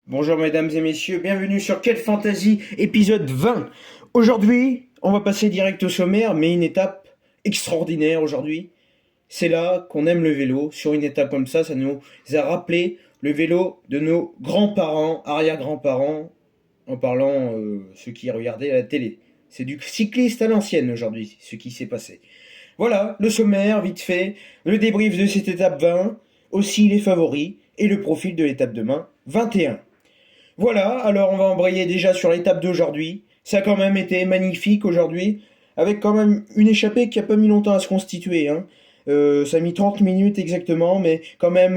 Bonjour mesdames et messieurs, bienvenue sur Quelle Fantasy, épisode 20. Aujourd'hui, on va passer direct au sommaire, mais une étape extraordinaire aujourd'hui. C'est là qu'on aime le vélo. Sur une étape comme ça nous a rappelé le vélo de nos grands-parents, arrière-grands-parents, en parlant ceux qui regardaient la télé. C'est du cycliste à l'ancienne aujourd'hui, ce qui s'est passé. Voilà, le sommaire, vite fait, le débrief de cette étape 20, aussi les favoris, et le profil de l'étape demain, 21. Voilà, alors on va embrayer déjà sur l'étape d'aujourd'hui. Ça a quand même été magnifique aujourd'hui, avec quand même une échappée qui a pas mis longtemps à se constituer, hein. Ça a mis 30 minutes exactement, mais quand même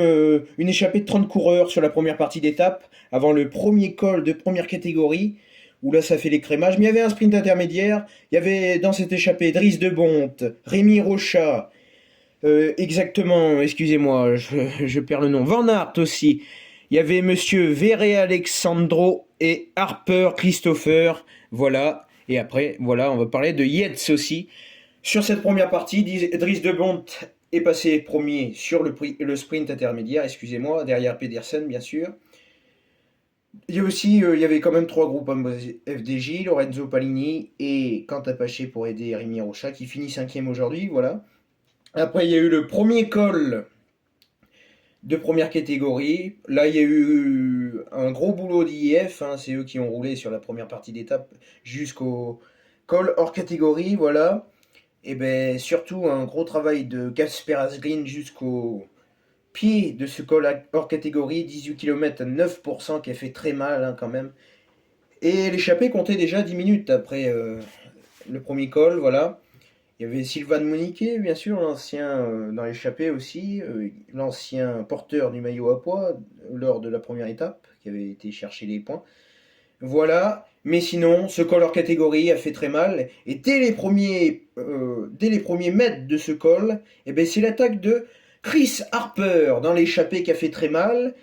une échappée de 30 coureurs sur la première partie d'étape, avant le premier col de première catégorie, où là ça fait l'écrémage. Mais il y avait un sprint intermédiaire, il y avait dans cette échappée Driss de Bonte, Rémi Rocha, exactement, excusez-moi, je perds le nom. Van Aert aussi. Il y avait Monsieur Verre Alexandro et Harper Christopher. Voilà. Et après, voilà, on va parler de Yates aussi. Sur cette première partie, Dries de Bondt est passé premier sur le sprint intermédiaire, excusez-moi, derrière Pedersen, bien sûr. Il y a aussi, il y avait quand même trois groupes FDJ, Lorenzo Palini et Quentin Paché pour aider Rémi Rocha, qui finit cinquième aujourd'hui, voilà. Après, il y a eu le premier col de première catégorie. Là, il y a eu un gros boulot d'IF, hein, c'est eux qui ont roulé sur la première partie d'étape jusqu'au col hors catégorie, voilà. Et ben surtout un gros travail de Casper Asgreen jusqu'au pied de ce col hors catégorie, 18 km à 9% qui a fait très mal, hein, quand même. Et l'échappée comptait déjà 10 minutes après le premier col, voilà. Il y avait Sylvain Moniquet, bien sûr, l'ancien dans l'échappée aussi, l'ancien porteur du maillot à pois lors de la première étape, qui avait été chercher les points. Voilà, mais sinon, ce col hors catégorie a fait très mal, et dès les premiers mètres de ce col, eh ben, c'est l'attaque de Chris Harper dans l'échappée qui a fait très mal,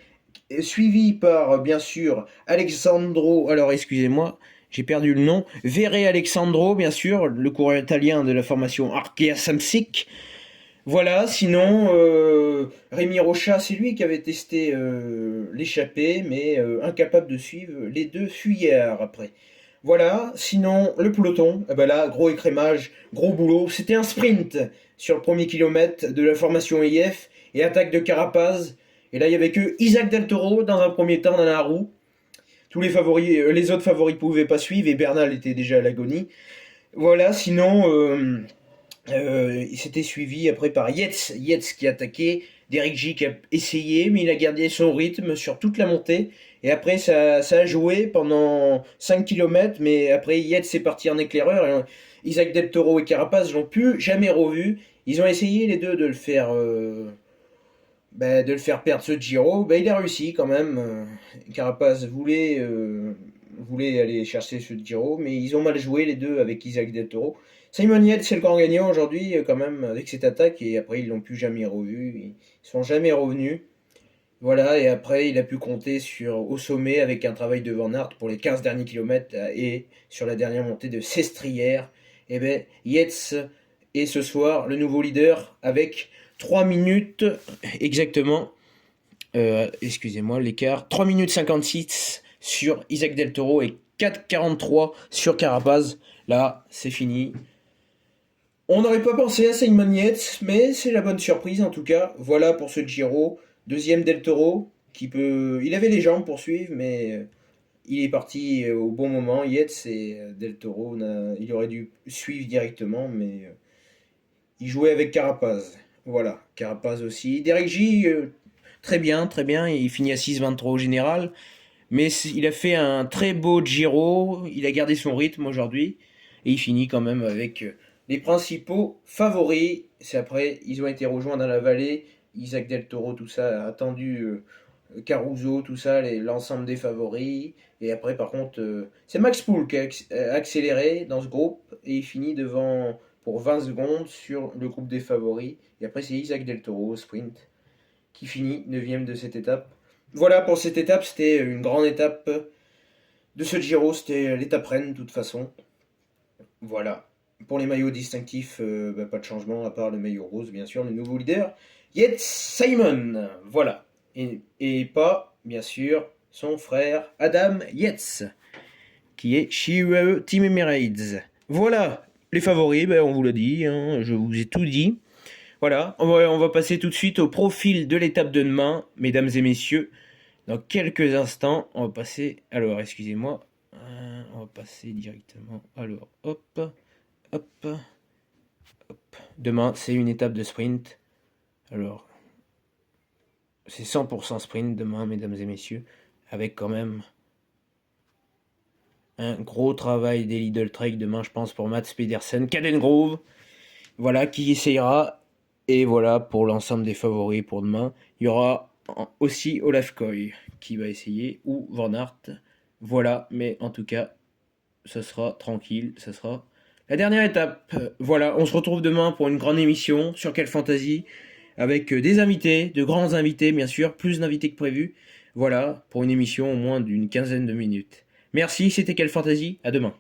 suivi par, bien sûr, Alexandro, alors excusez-moi, j'ai perdu le nom, Verre Alexandro, bien sûr, le coureur italien de la formation Arkea Samsic. Voilà, sinon, Rémi Rocha, c'est lui qui avait testé l'échappée, mais incapable de suivre les deux fuyards après. Voilà, sinon, le peloton, eh ben là, gros écrémage, gros boulot. C'était un sprint sur le premier kilomètre de la formation IF et attaque de Carapaz. Et là, il y avait que Isaac Del Toro dans un premier temps dans la roue. Tous les favoris, les autres favoris pouvaient pas suivre et Bernal était déjà à l'agonie. Voilà, sinon, il s'était suivi après par Yates qui attaquait, Derek J qui a essayé, mais il a gardé son rythme sur toute la montée. Et après, ça a joué pendant 5 km, mais après, Yates est parti en éclaireur. Et Isaac Del Toro et Carapaz l'ont plus jamais revu. Ils ont essayé les deux de le faire perdre ce Giro. Il a réussi quand même. Carapaz voulait aller chercher ce Giro, mais ils ont mal joué les deux avec Isaac Del Toro. Simon Yates, c'est le grand gagnant aujourd'hui, quand même, avec cette attaque, et après, ils l'ont plus jamais revu. Ils sont jamais revenus. Voilà, et après, il a pu compter au sommet avec un travail de Van Aert pour les 15 derniers kilomètres et sur la dernière montée de Sestrière. Et ben, Yates est ce soir le nouveau leader avec 3 minutes exactement, excusez-moi l'écart, 3 minutes 56 sur Isaac Del Toro et 4,43 sur Carapaz. Là, c'est fini. On n'aurait pas pensé à Simon Yates, mais c'est la bonne surprise en tout cas. Voilà pour ce Giro. Deuxième Del Toro, il avait les jambes pour suivre, mais il est parti au bon moment. Yates et Del Toro, il aurait dû suivre directement, mais il jouait avec Carapaz. Voilà, Carapaz aussi. Derek J, très bien, très bien. Il finit à 6,23 au général. Mais il a fait un très beau Giro. Il a gardé son rythme aujourd'hui. Et il finit quand même avec les principaux favoris. C'est après, ils ont été rejoints dans la vallée. Isaac Del Toro, tout ça, a attendu Caruso, tout ça, l'ensemble des favoris. Et après, par contre, c'est Max Poole qui a accéléré dans ce groupe. Et il finit devant pour 20 secondes sur le groupe des favoris. Et après, c'est Isaac Del Toro, sprint, qui finit 9ème de cette étape. Voilà pour cette étape, c'était une grande étape de ce Giro, c'était l'étape reine de toute façon. Voilà. Pour les maillots distinctifs, pas de changement à part le maillot rose, bien sûr, le nouveau leader, Yates Simon. Voilà. Et pas, bien sûr, son frère Adam Yates, qui est chez UAE Team Emirates. Voilà, les favoris, on vous l'a dit, hein, je vous ai tout dit. Voilà, on va passer tout de suite au profil de l'étape de demain, mesdames et messieurs. Dans quelques instants, on va passer... Alors, excusez-moi, on va passer directement... Alors, hop, hop, hop. Demain, c'est une étape de sprint. Alors, c'est 100% sprint demain, mesdames et messieurs, avec quand même un gros travail des Lidl Trek demain, je pense, pour Mats Pedersen, Cadengrove, voilà, qui essayera. Et voilà, pour l'ensemble des favoris pour demain, il y aura aussi Olaf Koy qui va essayer, ou Van Aert. Voilà, mais en tout cas, ce sera tranquille, ce sera la dernière étape. Voilà, on se retrouve demain pour une grande émission sur Quelle Fantasy, avec des invités, de grands invités bien sûr, plus d'invités que prévu. Voilà, pour une émission au moins d'une quinzaine de minutes. Merci, c'était Quelle Fantasy, à demain.